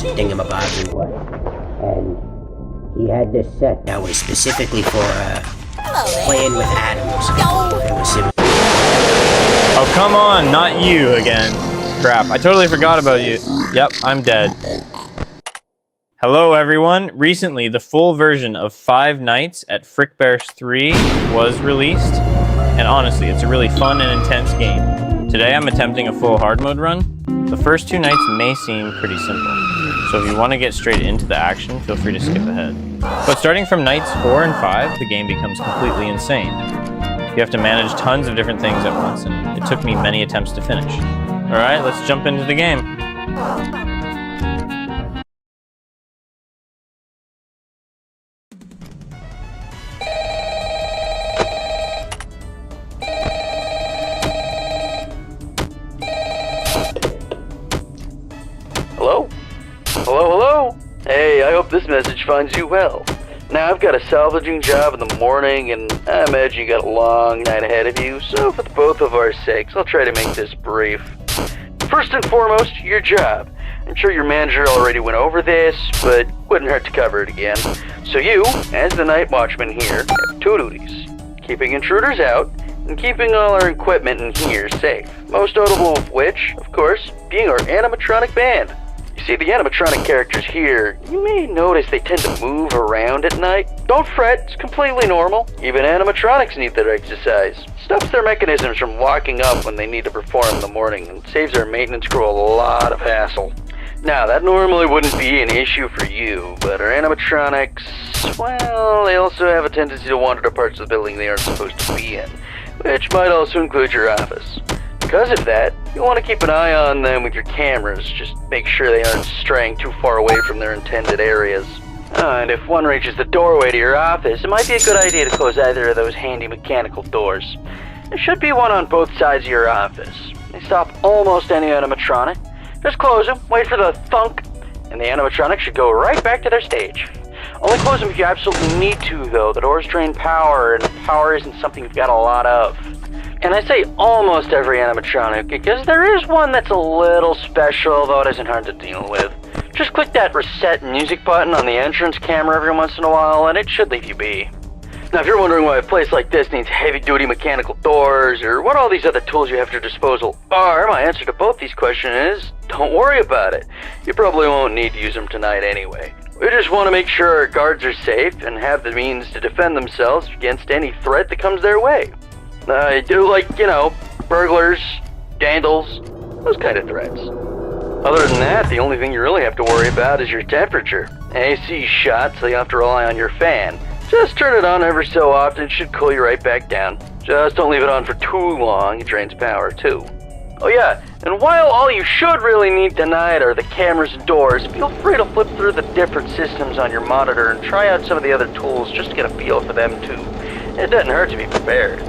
thingamabobs and what. And he had this set that was specifically for playing with atoms. It was oh, come on, not you again. Crap, I totally forgot about you. Yep, I'm dead. Hello everyone. Recently, the full version of Five Nights at FRICKBEAR'S 3 was released. And honestly, it's a really fun and intense game. Today I'm attempting a full hard mode run. The first 2 nights may seem pretty simple. So if you want to get straight into the action, feel free to skip ahead. But starting from nights 4 and 5, the game becomes completely insane. You have to manage tons of different things at once, and it took me many attempts to finish. Alright, let's jump into the game. Hello? Hello? Hey, I hope this message finds you well. Now, I've got a salvaging job in the morning, and I imagine you got a long night ahead of you, so for both of our sakes, I'll try to make this brief. First and foremost, your job. I'm sure your manager already went over this, but wouldn't hurt to cover it again. So you, as the night watchman here, have 2 duties. Keeping intruders out, and keeping all our equipment in here safe. Most notable of which, of course, being our animatronic band. You see, the animatronic characters here, you may notice they tend to move around at night. Don't fret, it's completely normal. Even animatronics need their exercise. Stops their mechanisms from locking up when they need to perform in the morning and saves our maintenance crew a lot of hassle. Now, that normally wouldn't be an issue for you, but our animatronics, well, they also have a tendency to wander to parts of the building they aren't supposed to be in, which might also include your office. Because of that, you want to keep an eye on them with your cameras, just make sure they aren't straying too far away from their intended areas. And if one reaches the doorway to your office, it might be a good idea to close either of those handy mechanical doors. There should be one on both sides of your office. They stop almost any animatronic. Just close them, wait for the thunk, and the animatronic should go right back to their stage. Only close them if you absolutely need to, though. The doors drain power, and power isn't something you've got a lot of. And I say almost every animatronic, because there is one that's a little special, though it isn't hard to deal with. Just click that reset music button on the entrance camera every once in a while, and it should leave you be. Now, if you're wondering why a place like this needs heavy-duty mechanical doors, or what all these other tools you have at your disposal are, my answer to both these questions is, don't worry about it. You probably won't need to use them tonight anyway. We just want to make sure our guards are safe and have the means to defend themselves against any threat that comes their way. I do like, burglars, vandals, those kind of threats. Other than that, the only thing you really have to worry about is your temperature. AC shot, so you have to rely on your fan. Just turn it on every so often, it should cool you right back down. Just don't leave it on for too long, it drains power too. Oh yeah, and while all you should really need tonight are the cameras and doors, feel free to flip through the different systems on your monitor and try out some of the other tools just to get a feel for them too. It doesn't hurt to be prepared.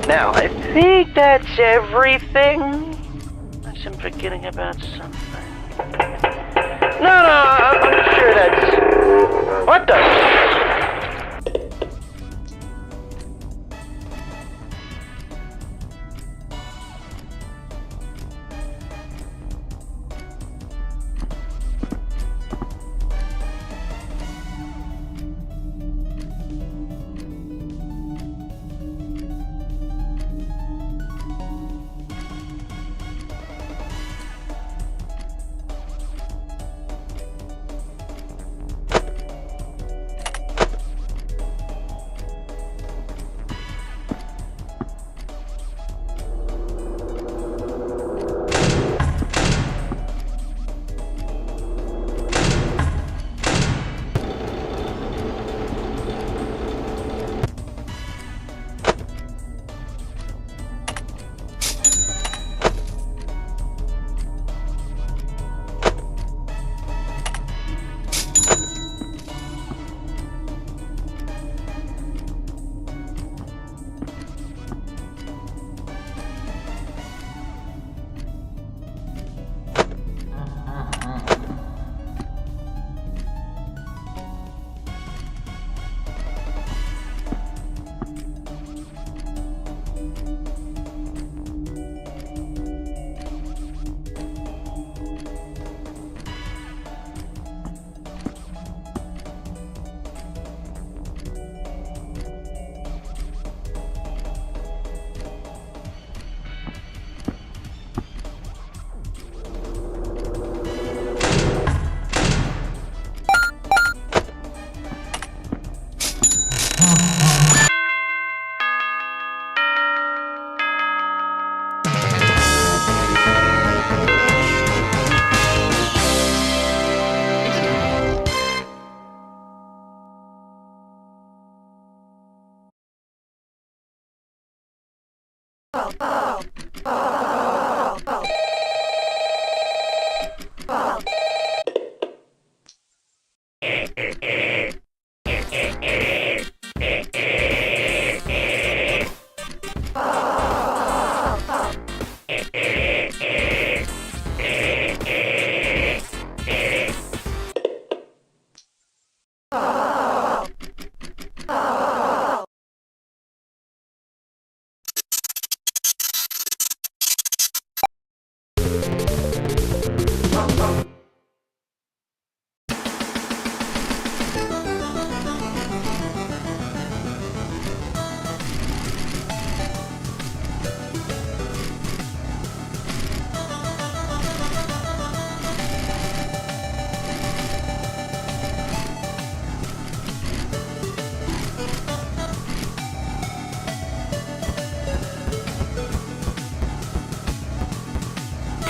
Now, I think that's everything. Unless I'm forgetting about something. No, I'm sure that's... What the...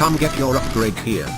Come get your upgrade here.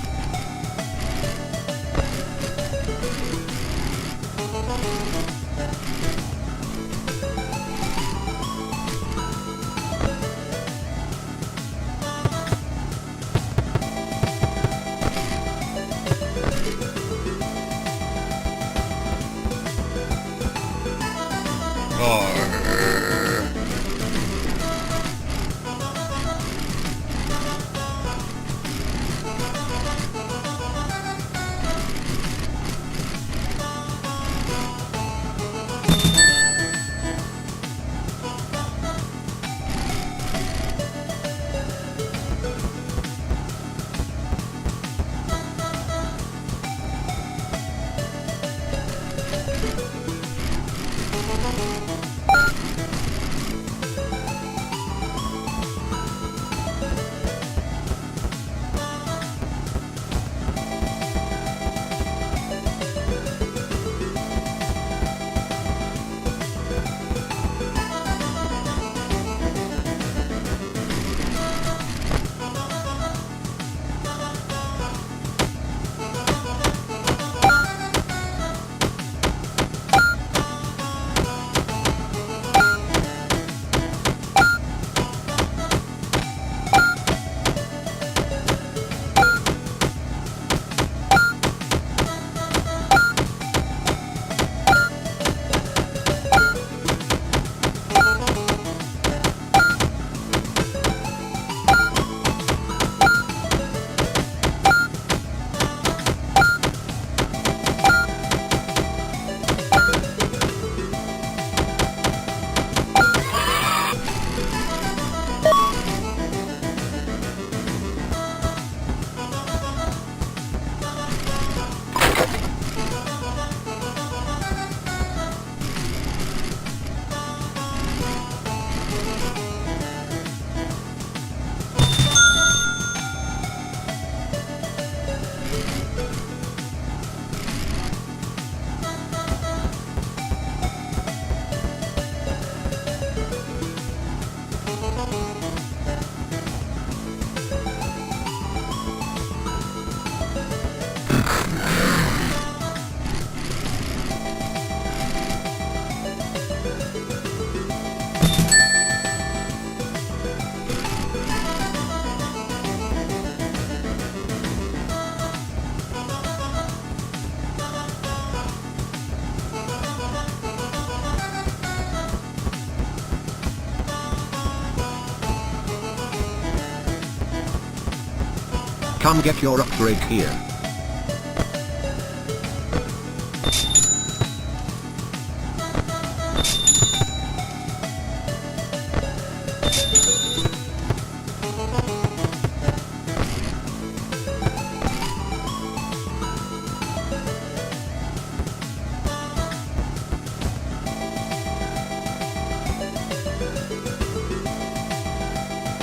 Come get your upgrade here.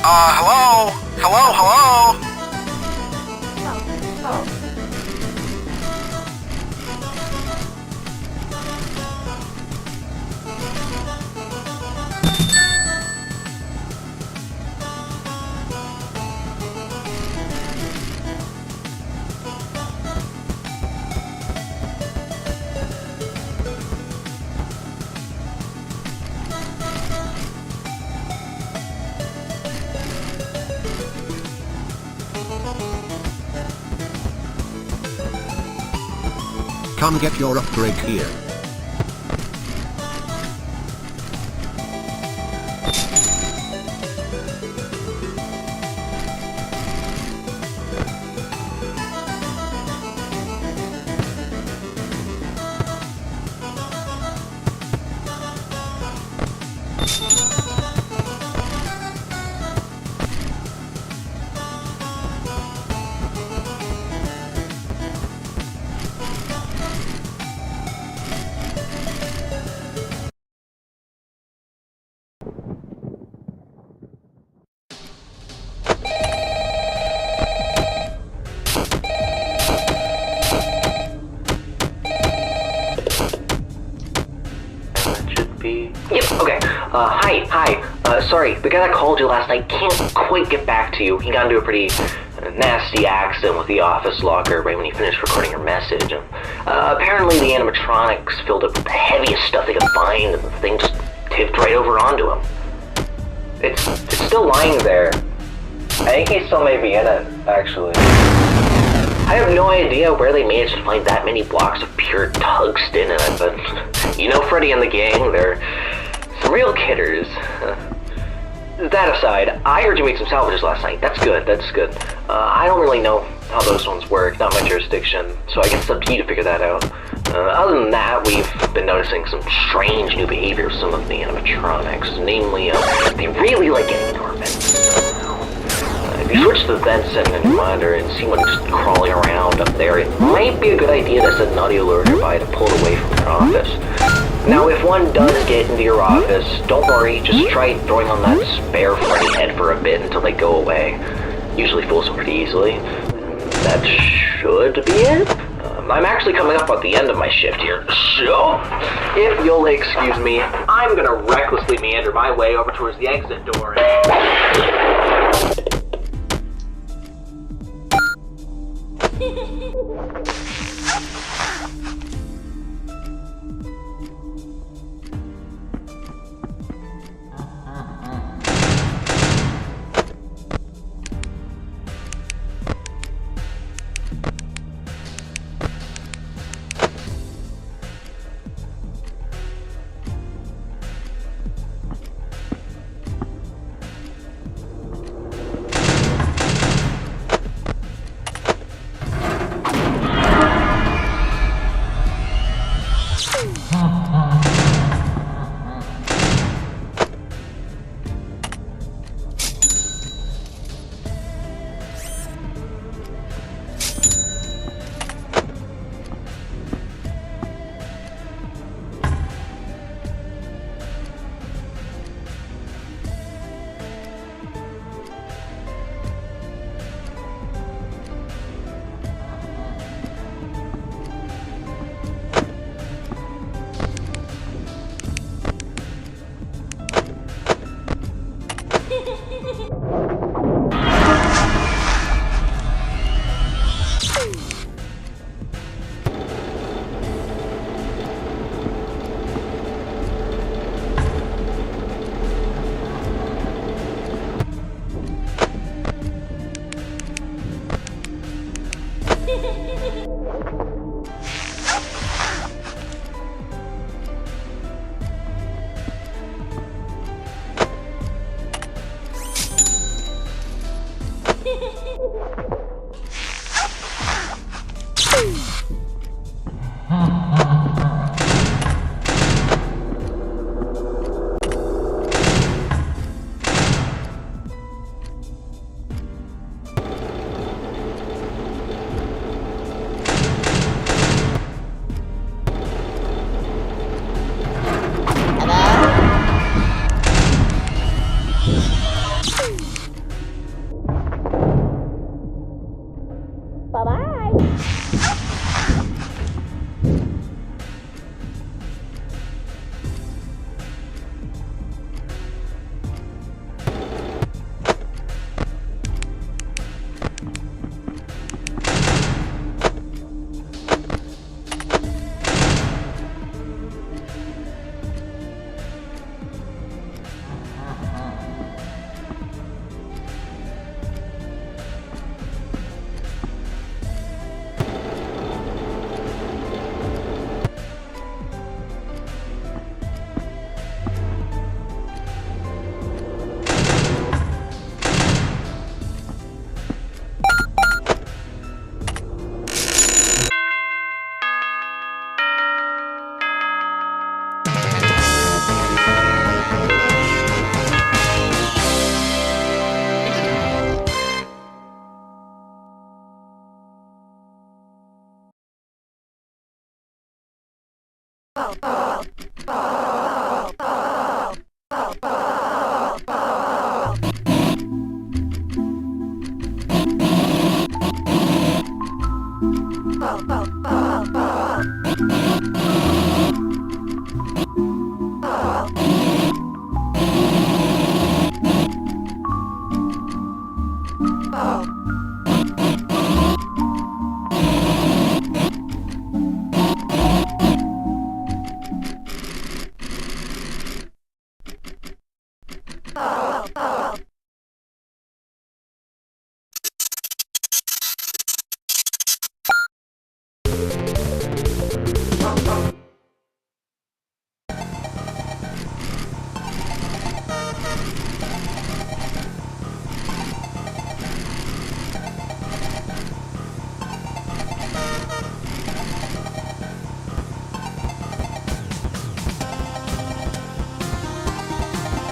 Hello? Hello? Come get your upgrade here. Yep, okay. Hi. Sorry, the guy that called you last night can't quite get back to you. He got into a pretty a nasty accident with the office locker right when he finished recording her message. Apparently the animatronics filled up with the heaviest stuff they could find, and the thing just tipped right over onto him. It's still lying there. I think he still may be in it, actually. I have no idea where they managed to find that many blocks of pure tungsten in it, but you know Freddy and the gang, they're some real kidders. That aside, I heard you made some salvages last night. That's good, that's good. I don't really know how those ones work, not my jurisdiction, so I guess it's up to you to figure that out. Other than that, we've been noticing some strange new behavior of some of the animatronics, namely, they really like getting into our vents. If you switch to the vent setting on your monitor and see one just crawling around up there, it might be a good idea to set an audio alert nearby to pull it away from your office. Now, if one does get into your office, don't worry, just try throwing on that spare Freddy head for a bit until they go away. Usually fools them pretty easily. That should be it. I'm actually coming up at the end of my shift here, so if you'll excuse me, I'm gonna recklessly meander my way over towards the exit door.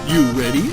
You ready?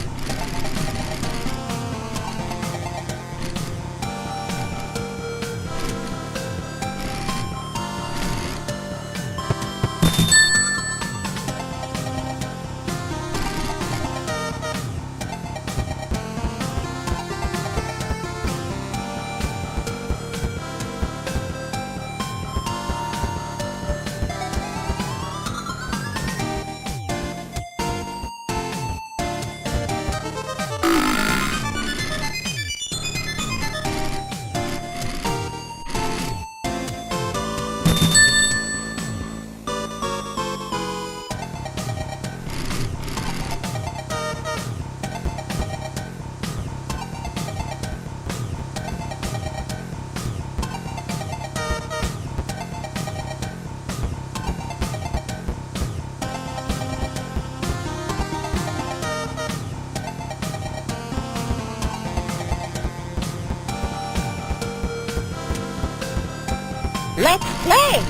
Let's play!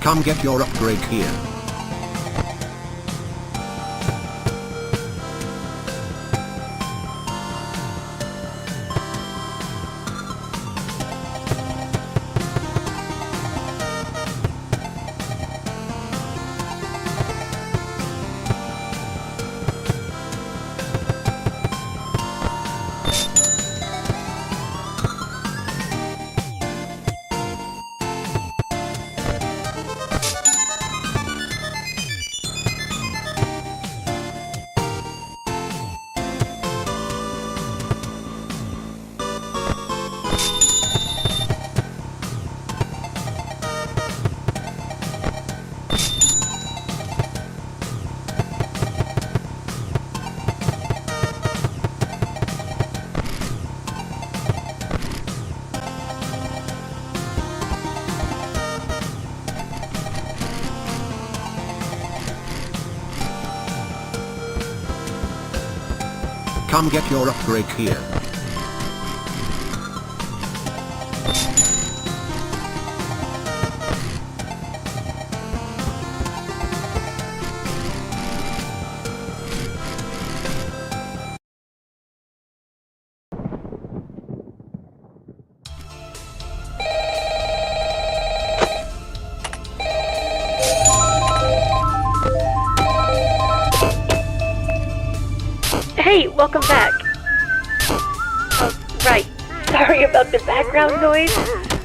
Come get your upgrade here. Come get your upgrade here. Hey, welcome back. Oh, right. sorry about the background noise.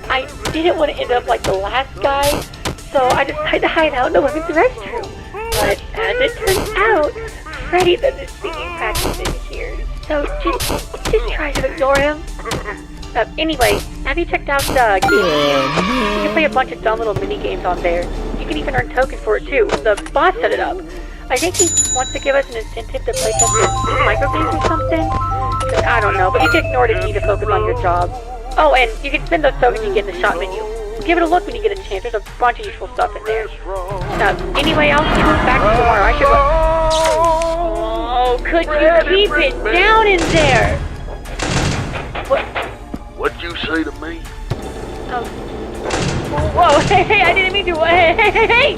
I didn't want to end up like the last guy, so I decided to hide out in the women's restroom. But as it turns out, Freddy does his singing practice in here, so just try to ignore him. Anyway, have you checked out the game? You can play a bunch of dumb little mini games on there. You can even earn tokens for it too. The boss set it up. I think he wants to give us an incentive to play some microgames or something. I don't know, but you can ignore it if you need to focus on your job. Oh, and you can spend those tokens you get in the shop menu. Give it a look when you get a chance. There's a bunch of useful stuff in there. Anyway, I'll see you back tomorrow. I should go. Oh, could you keep it down in there? What'd you say to me? Whoa, hey, I didn't mean to. Hey!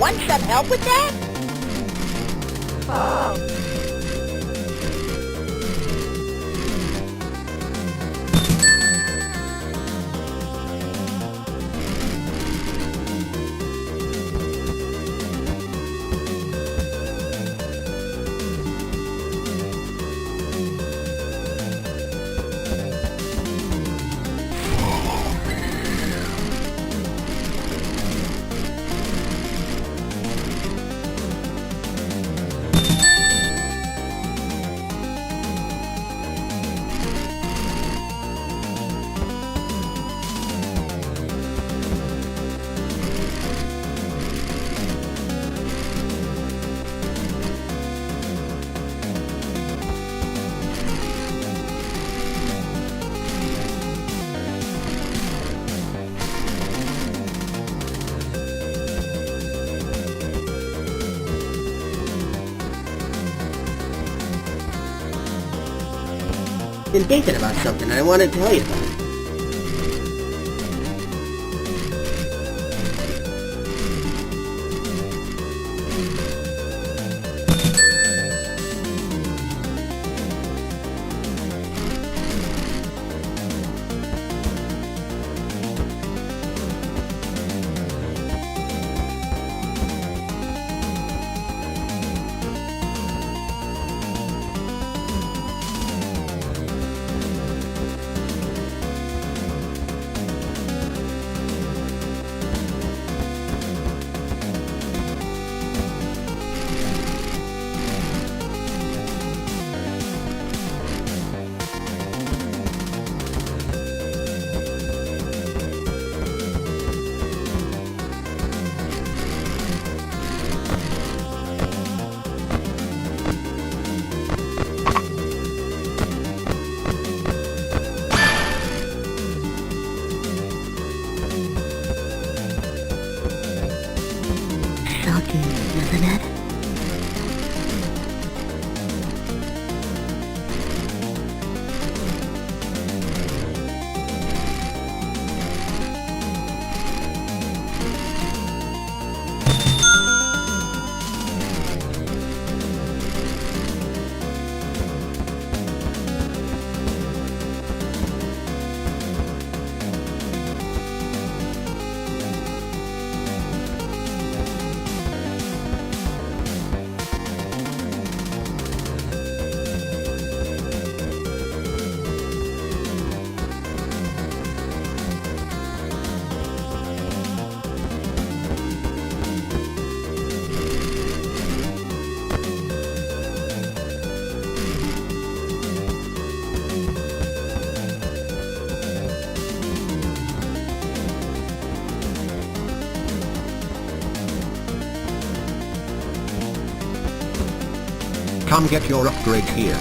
Want some help with that? Been thinking about something and I want to tell you about it. Come get your upgrade here.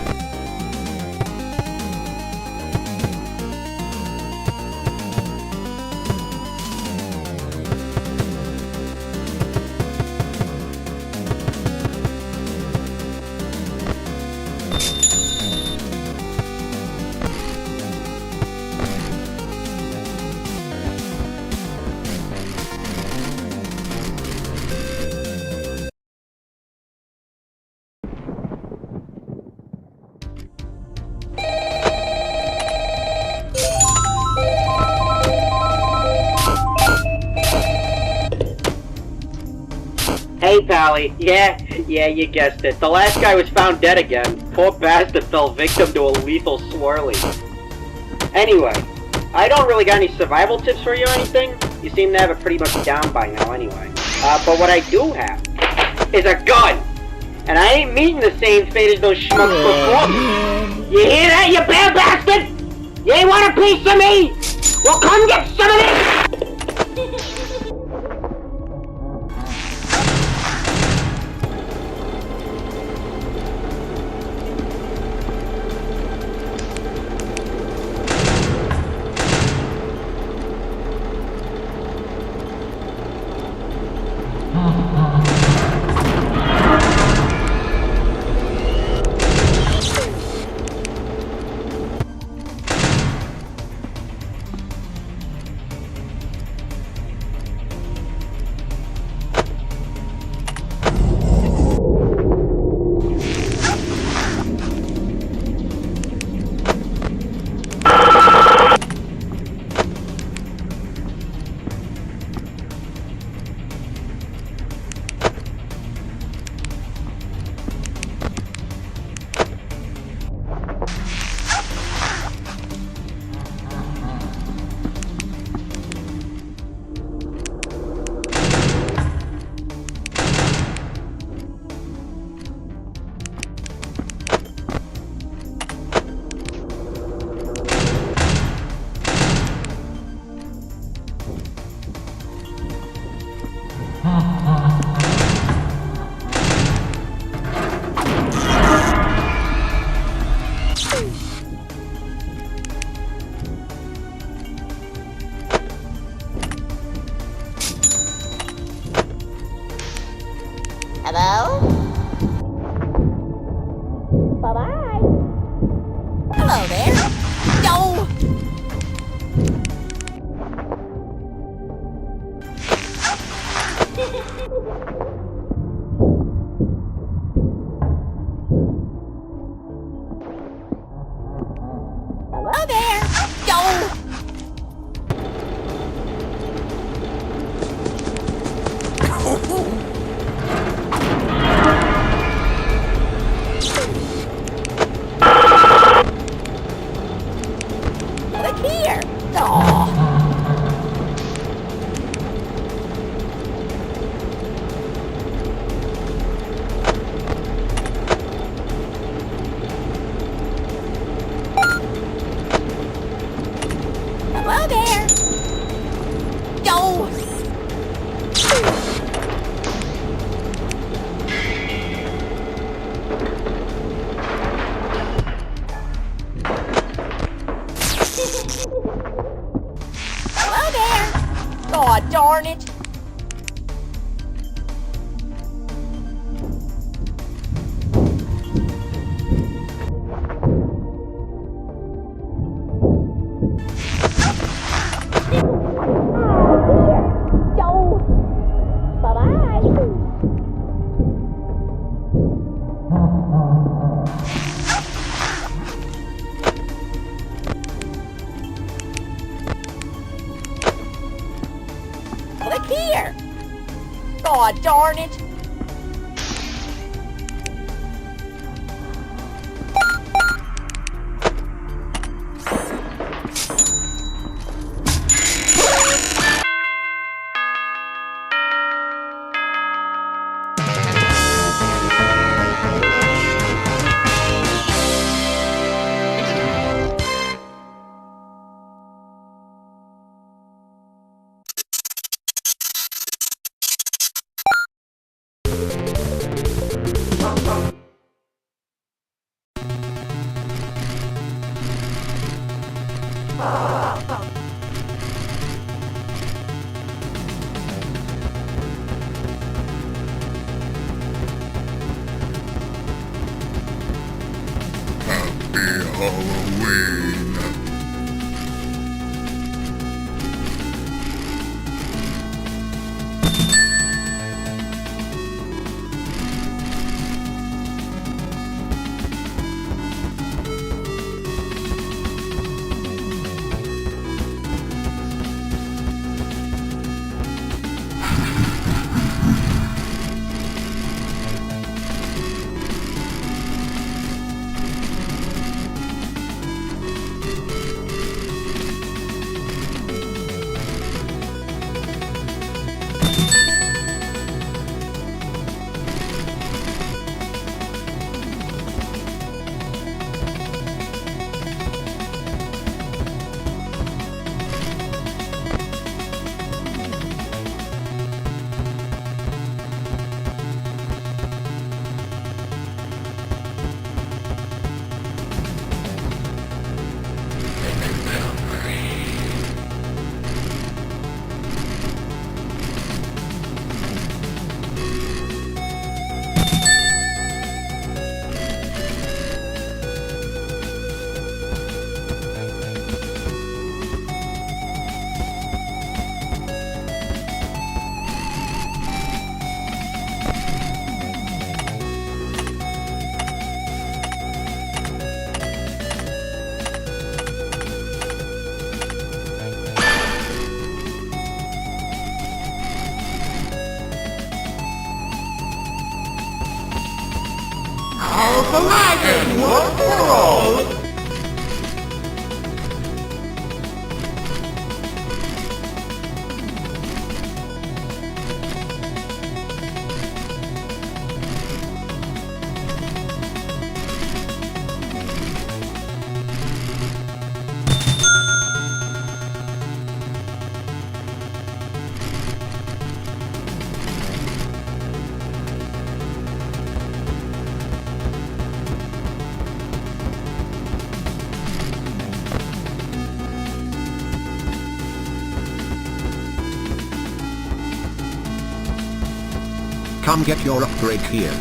Hey, Pally. Yeah, you guessed it. The last guy was found dead again. Poor bastard fell victim to a lethal swirly. Anyway, I don't really got any survival tips for you or anything. You seem to have it pretty much down by now anyway. But what I do have is a gun! And I ain't meeting the same fate as those schmucks before me. You hear that, you bad bastard? You ain't want a piece of me? Well, come get some of this! Hello? Bye-bye. Hello there. Yo! Hello there. Yo! Look here. Aw. Hello there. Yo. Hello there. Aw, darn it. Yo. Bye-bye. Look here. Aw, darn it. Halloween. Come get your upgrade here.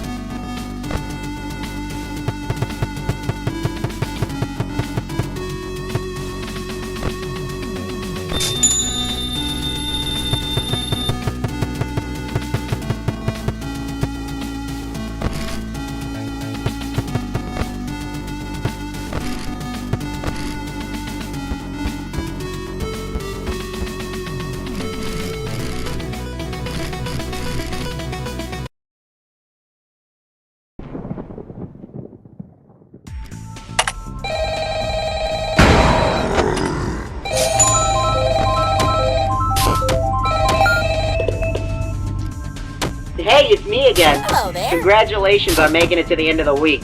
Hey, it's me again. Hello there. Congratulations on making it to the end of the week.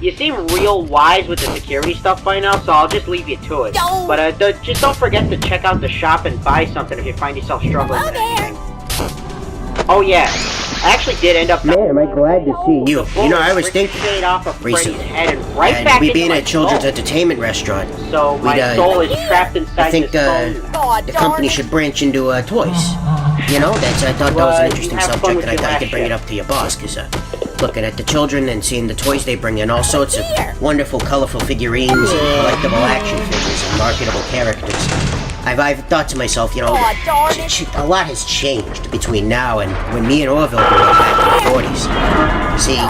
You seem real wise with the security stuff by now, so I'll just leave you to it. No. But just don't forget to check out the shop and buy something if you find yourself struggling with anything. Oh yeah, I actually did end up. Man, am I glad to see you. You know, I was thinking off of Freddy's recently, head and right and back we into being my a children's soul. entertainment restaurant, So my we'd, soul is trapped inside I think this phone. God the darn company it. should branch into toys. You know, I thought that was an You interesting have fun subject, with and I your thought I last could bring it shift. up to your boss, because looking at the children and seeing the toys they bring in, all sorts of wonderful, colorful figurines and collectible action figures and marketable characters. I've thought to myself, you know, God darn it. a lot has changed between now and when me and Orville grew up back in the 40s. See,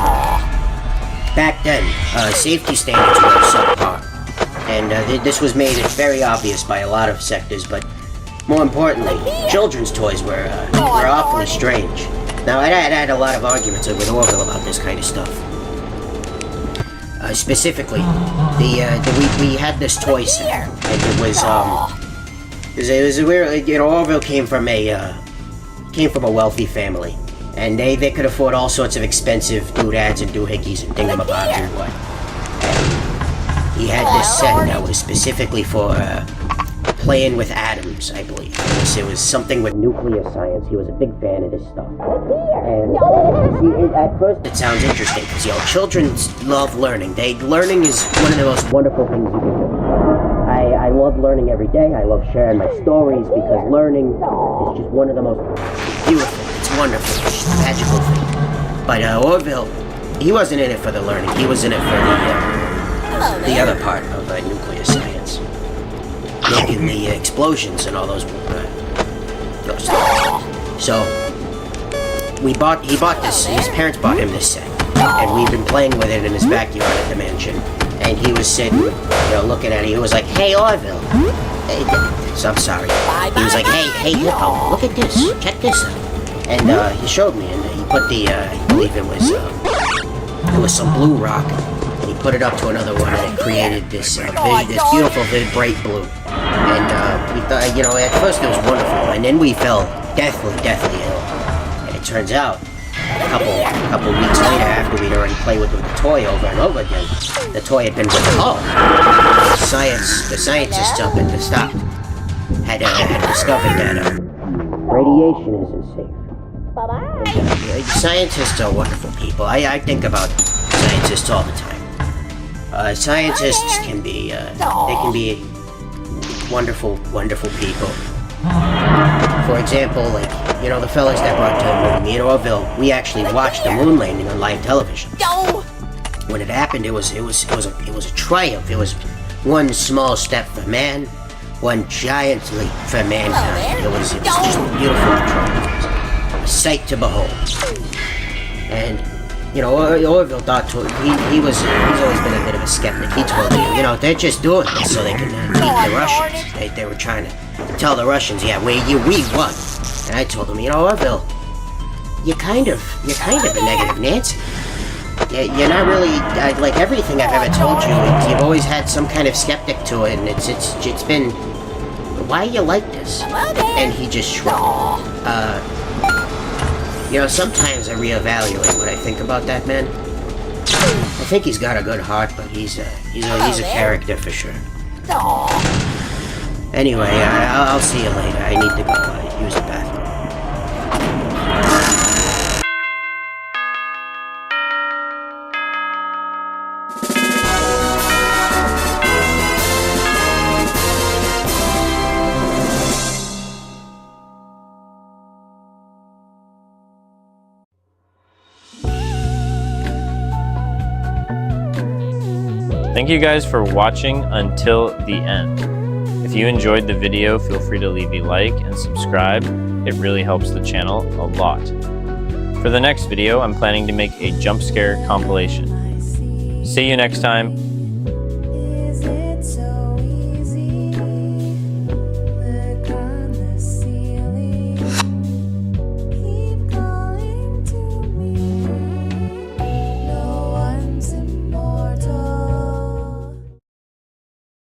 back then, safety standards were subpar, and this was made very obvious by a lot of sectors, but more importantly, children's toys were awfully strange. Now, I had a lot of arguments with Orville about this kind of stuff. Specifically, we had this toy set, and it was a weird, you know, Orville came from a wealthy family, and they could afford all sorts of expensive doodads and doohickeys and thingamabobs and what. And he had this set that was specifically for playing with atoms, I believe. It was something with nuclear science. He was a big fan of this stuff. And see, at first it sounds interesting because, you know, children love learning. Learning is one of the most wonderful things you can do. I love learning every day. I love sharing my stories because learning is just one of the most beautiful. It's wonderful. It's just a magical thing. But Orville, he wasn't in it for the learning. He was in it for the other part of nuclear science. Making the explosions and all those stuff. So he bought this. His parents bought him this set, and we've been playing with it in his backyard at the mansion. And he was sitting, you know, looking at it. He was like, "Hey, Orville." So I'm sorry. He was like, "Hey, look at this. Check this out." And he showed me, and he put the, I believe it was some blue rock. And he put it up to another one, and it created this beautiful, bright blue. And we thought, you know, at first it was wonderful, and then we fell deathly ill. And it turns out, a couple weeks later, after we'd already played with the toy over and over again, the toy had been recalled. The scientists up at the stop had discovered that radiation isn't safe. Bye-bye. Scientists are wonderful people. I think about scientists all the time. Scientists can be, they can be wonderful, wonderful people. For example, like, you know, the fellas that brought to the moon, me and Orville, we actually watched the moon landing on live television. When it happened, it was a triumph. It was one small step for man, one giant leap for mankind. It was just a beautiful triumph. A sight to behold. And, you know, Orville thought he's always been a bit of a skeptic. He told me, you know, they're just doing this so they can beat the Russians. They were trying to tell the Russians, yeah, we won. And I told him, you know, Orville, you're kind of a negative Nancy. You're not really, like everything I've ever told you, you've always had some kind of skeptic to it, and it's been, why are you like this? And he just shrugged. You know, sometimes I reevaluate what I think about that man. I think he's got a good heart, but he's a character for sure. Anyway, I'll see you later. I need to go use the bathroom. Thank you guys for watching until the end. If you enjoyed the video, feel free to leave a like and subscribe. It really helps the channel a lot. For the next video, I'm planning to make a jump scare compilation. See you next time.